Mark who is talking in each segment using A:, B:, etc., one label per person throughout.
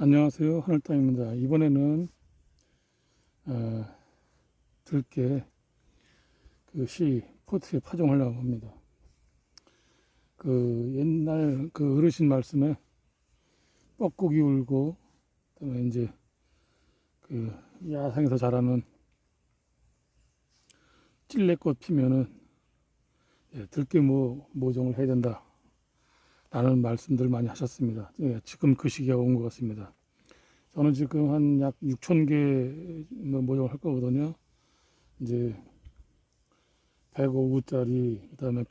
A: 안녕하세요. 하늘땅입니다. 이번에는 들깨 시 포트에 파종하려고 합니다. 옛날 어르신 말씀에 뻐꾸기 울고, 그다음에 이제 야상에서 자라는 찔레꽃 피면은 들깨 모종을 해야 된다 라는 말씀들 많이 하셨습니다. 지금 그 시기가 온 것 같습니다. 저는 지금 한 약 6,000개 모종을 할 거거든요. 이제 105구짜리, 그 다음에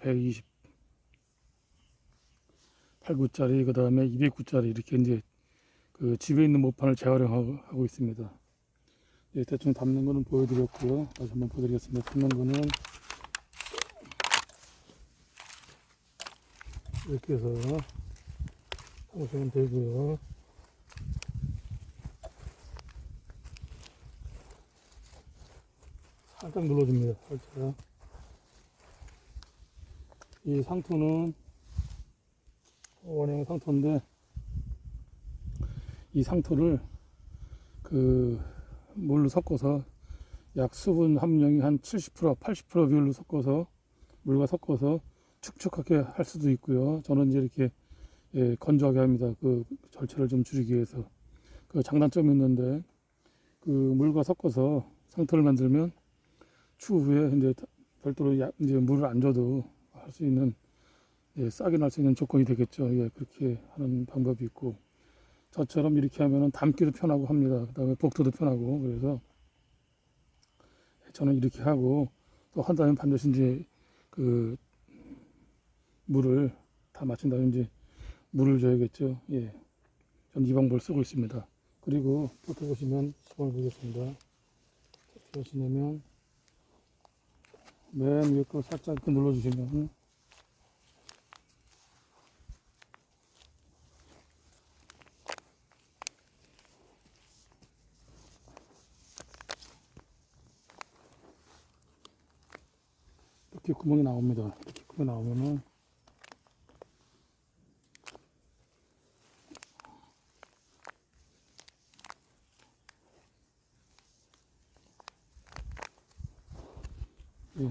A: 128구짜리, 그 다음에 200구짜리 이렇게 이제 집에 있는 모판을 재활용하고 있습니다. 대충 담는 거는 보여드렸고요. 다시 한번 보여드리겠습니다. 담는 거는 이렇게 해서 담으시면 되고요. 살짝 눌러줍니다. 살짝. 이 상토는 원형 상토인데, 이 상토를 물로 섞어서 약 수분 함량이 한 70%, 80% 비율로 섞어서 물과 섞어서 축축하게 할 수도 있고요. 저는 이제 이렇게 건조하게 합니다. 절차를 좀 줄이기 위해서. 장단점이 있는데, 물과 섞어서 상토를 만들면 추후에 이제 별도로 이제 물을 안 줘도 할 수 있는, 싹이 날 수 있는 조건이 되겠죠. 그렇게 하는 방법이 있고, 저처럼 이렇게 하면은 담기도 편하고 합니다. 그 다음에 복도도 편하고. 그래서 저는 이렇게 하고, 또 한 다음에 반드시 이제 물을 다 마친 다음에 이제 물을 줘야겠죠. 저는 이 방법을 쓰고 있습니다. 그리고 포트 보시면 시범을 보겠습니다. 보시면 맨 위에 거 살짝 이렇게 눌러주시면 이렇게 구멍이 나옵니다. 이렇게 구멍이 나오면은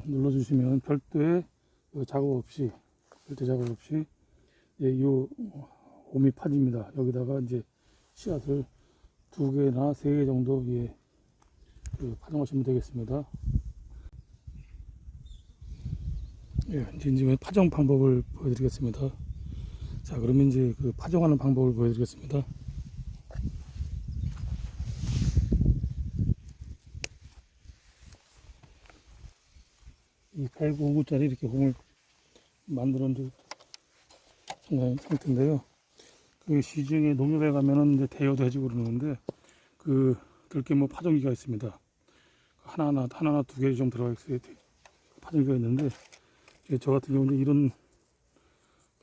A: 눌러주시면 별도의 별도 작업 없이 요 홈이 파집니다. 여기다가 이제 씨앗을 2개나 3개 정도 파종하시면 되겠습니다. 이제 파종 방법을 보여드리겠습니다. 자, 그러면 이제 파종하는 방법을 보여드리겠습니다. 이 105구짜리 이렇게 홈을 만들어 놓은 상태인데요. 시중에 농협에 가면은 이제 대여도 해주고 그러는데, 들깨 파종기가 있습니다. 하나하나 2개 정도 들어가 있어요. 파종기가 있는데, 저 같은 경우는 이런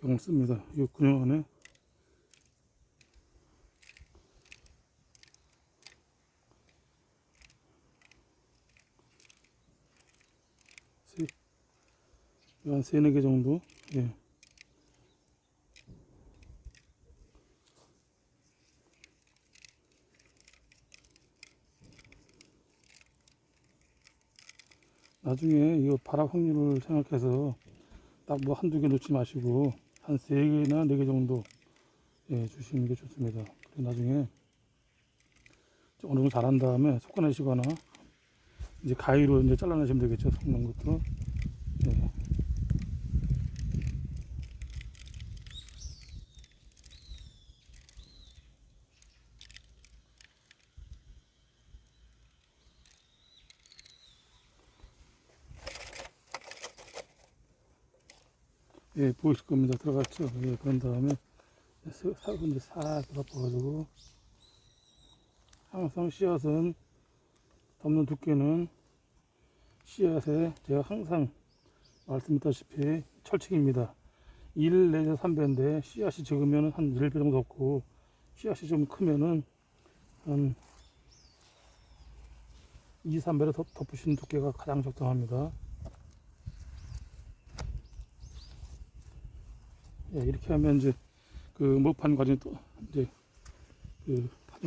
A: 경우를 씁니다. 이 근형 안에 한 3, 4개 정도. 나중에 이거 발화 확률을 생각해서 딱 한두 개 놓지 마시고 한 3개나 4개 정도 주시는 게 좋습니다. 그리고 나중에 어느 정도 자란 다음에 솎아내시거나 이제 가위로 이제 잘라내시면 되겠죠. 섞는 것도. 보이실 겁니다. 들어갔죠. 그런 다음에 이제 싹 덮어가지고, 항상 씨앗은 덮는 두께는 씨앗에 제가 항상 말씀드렸다시피 철칙입니다. 1 내지 3배인데 씨앗이 적으면 한 1배 정도 덮고, 씨앗이 좀 크면은 한 2, 3배로 덮으시는 두께가 가장 적당합니다. 이렇게 하면 이제 모판 과정이 또 이제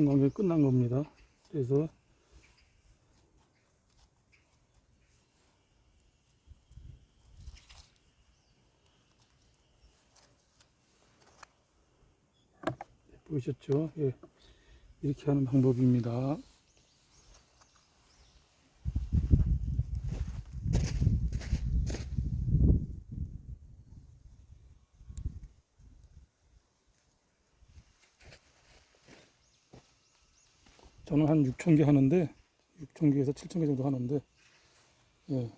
A: 관계 끝난 겁니다. 그래서 보이셨죠? 예, 이렇게 하는 방법입니다. 저는 한 6,000개 하는데 6,000개에서 7,000개 정도 하는데, 예,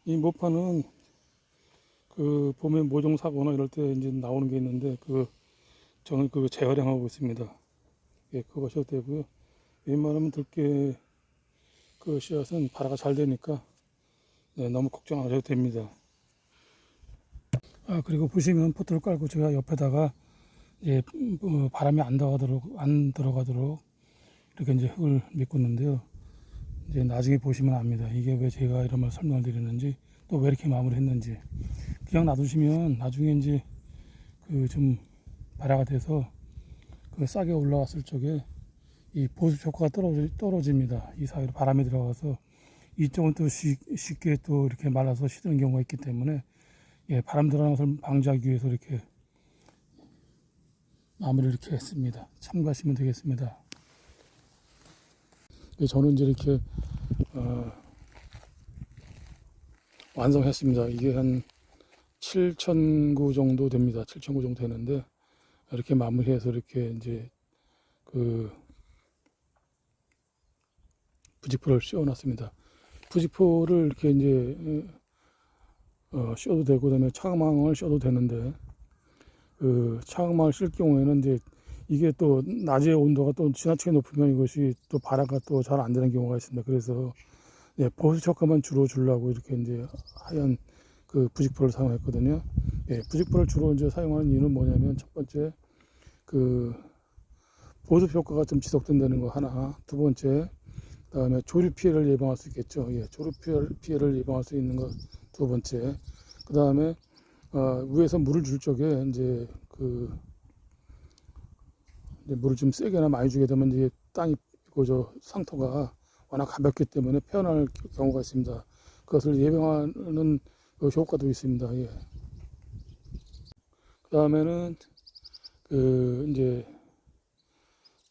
A: 이 모파는 그 봄에 모종 사거나 이럴 때 이제 나오는 게 있는데 저는 그거 재활용하고 있습니다. 예, 그거 하셔도 되고요. 웬만하면 들깨 그 씨앗은 발화가 잘 되니까, 네, 너무 걱정 안 하셔도 됩니다. 그리고 보시면 포트를 깔고 제가 옆에다가, 예, 바람이 안 들어가도록 이렇게 이제 흙을 메꿨는데요. 이제 나중에 보시면 압니다. 이게 왜 제가 이런 말 설명을 드렸는지, 또 왜 이렇게 마무리 했는지. 그냥 놔두시면 나중에 이제 그 좀 발화가 돼서 그 싹이 올라왔을 적에 이 보습 효과가 떨어집니다. 이 사이로 바람이 들어가서 이쪽은 또 쉽게 또 이렇게 말라서 시드는 경우가 있기 때문에, 예, 바람 들어가는 것을 방지하기 위해서 이렇게 마무리를 이렇게 했습니다. 참고하시면 되겠습니다. 저는 이제 이렇게 완성했습니다. 이게 한 7,000구 정도 됩니다. 7,000구 정도 되는데, 이렇게 마무리해서 이렇게 이제 그 부직포를 씌워놨습니다. 부직포를 이렇게 이제 씌워도 되고, 그다음에 차광망을 씌워도 되는데, 그 차광망을 씌울 경우에는 이제 이게 또 낮에 온도가 또 지나치게 높으면 이것이 또 발화가 또 잘 안 되는 경우가 있습니다. 그래서, 예, 보습 효과만 주로 주려고 이렇게 이제 하얀 그 부직포를 사용했거든요. 예, 부직포를 주로 이제 사용하는 이유는 뭐냐면, 첫 번째 그 보습 효과가 좀 지속된다는 거 하나, 두 번째 그다음에 조류 피해를 예방할 수 있겠죠. 예, 조류 피해를 예방할 수 있는 거 두 번째. 그다음에 위에서 물을 줄 적에 이제 이제 물을 좀 세게나 많이 주게 되면 이제 땅이 그저 상토가 워낙 가볍기 때문에 패어날 경우가 있습니다. 그것을 예방하는 그 효과도 있습니다. 예. 그다음에는 이제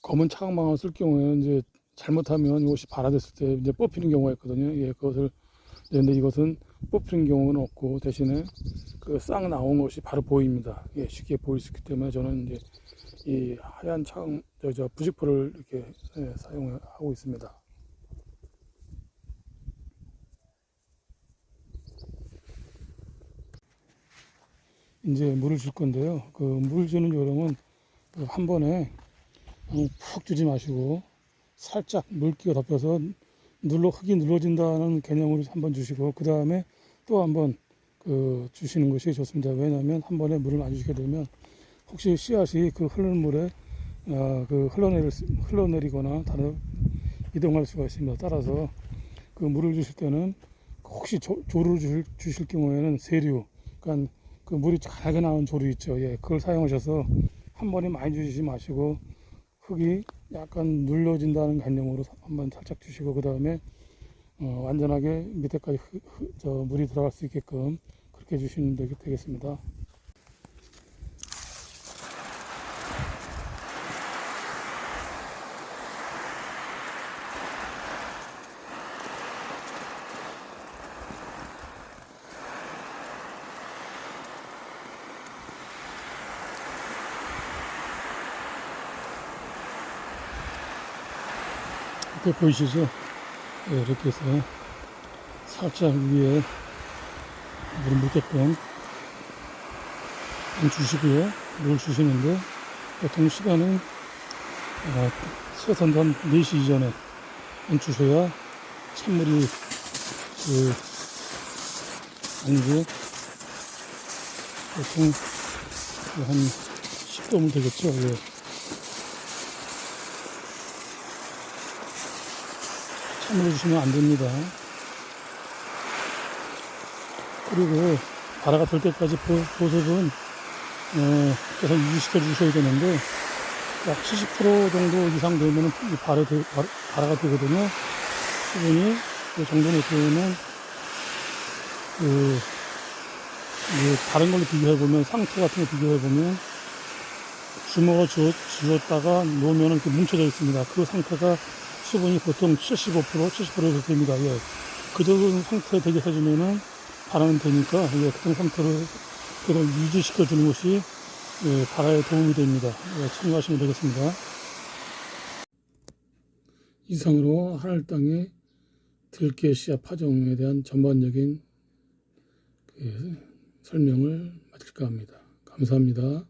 A: 검은 차광망을 쓸 경우에는 이제 잘못하면 이것이 발화됐을 때 이제 뽑히는 경우가 있거든요. 예, 근데 이것은 뽑히는 경우는 없고, 대신에 그 싹 나온 것이 바로 보입니다. 예, 쉽게 보일 수 있기 때문에 저는 이제 이 하얀 부직포를 이렇게, 예, 사용하고 있습니다. 이제 물을 줄 건데요. 그 물 주는 요령은 한 번에 푹 주지 마시고 살짝 물기가 덮여서 흙이 눌러진다는 개념으로 한번 주시고, 그 다음에 또 한번 주시는 것이 좋습니다. 왜냐하면 한 번에 물을 많이 주게 되면 혹시 씨앗이 그 흐르는 물에 흘러내리거나 다른 이동할 수가 있습니다. 따라서 그 물을 주실 때는 혹시 조를 주실 경우에는 세류, 그러니까 그 물이 강하게 나오는 조류 있죠. 예, 그걸 사용하셔서 한 번에 많이 주시지 마시고 흙이 약간 눌러진다는 개념으로 한번 살짝 주시고, 그 다음에 완전하게 밑에까지 물이 들어갈 수 있게끔 그렇게 해주시면 되겠습니다. 이렇게 보이시죠? 네, 이렇게 해서 살짝 위에 물을 묻게끔 주시고요. 물 주시는데 보통 시간은 새선도 한 4시 이전에 주셔야 찬물이 아니고, 보통 한 10도면 되겠죠. 예. 찬물을 주시면 안 됩니다. 그리고 발화가 될 때까지 보습은 계속 유지시켜 주셔야 되는데, 약 70% 정도 이상 되면 발화가 되거든요. 수분이 그 정도 되면 다른 걸로 비교해보면, 상태 같은 거 비교해보면, 주먹을 쥐었다가 놓으면 이렇게 뭉쳐져 있습니다. 그 상태가 수분이 보통 75%, 70% 됩니다. 예. 그 정도 상태 되게 해주면은 발화는 되니까, 예, 그런 상태로 계속 유지시켜주는 것이, 예, 발화에 도움이 됩니다. 예, 참고하시면 되겠습니다. 이상으로 하늘 땅의 들깨 씨앗 파종에 대한 전반적인 설명을 마칠까 합니다. 감사합니다.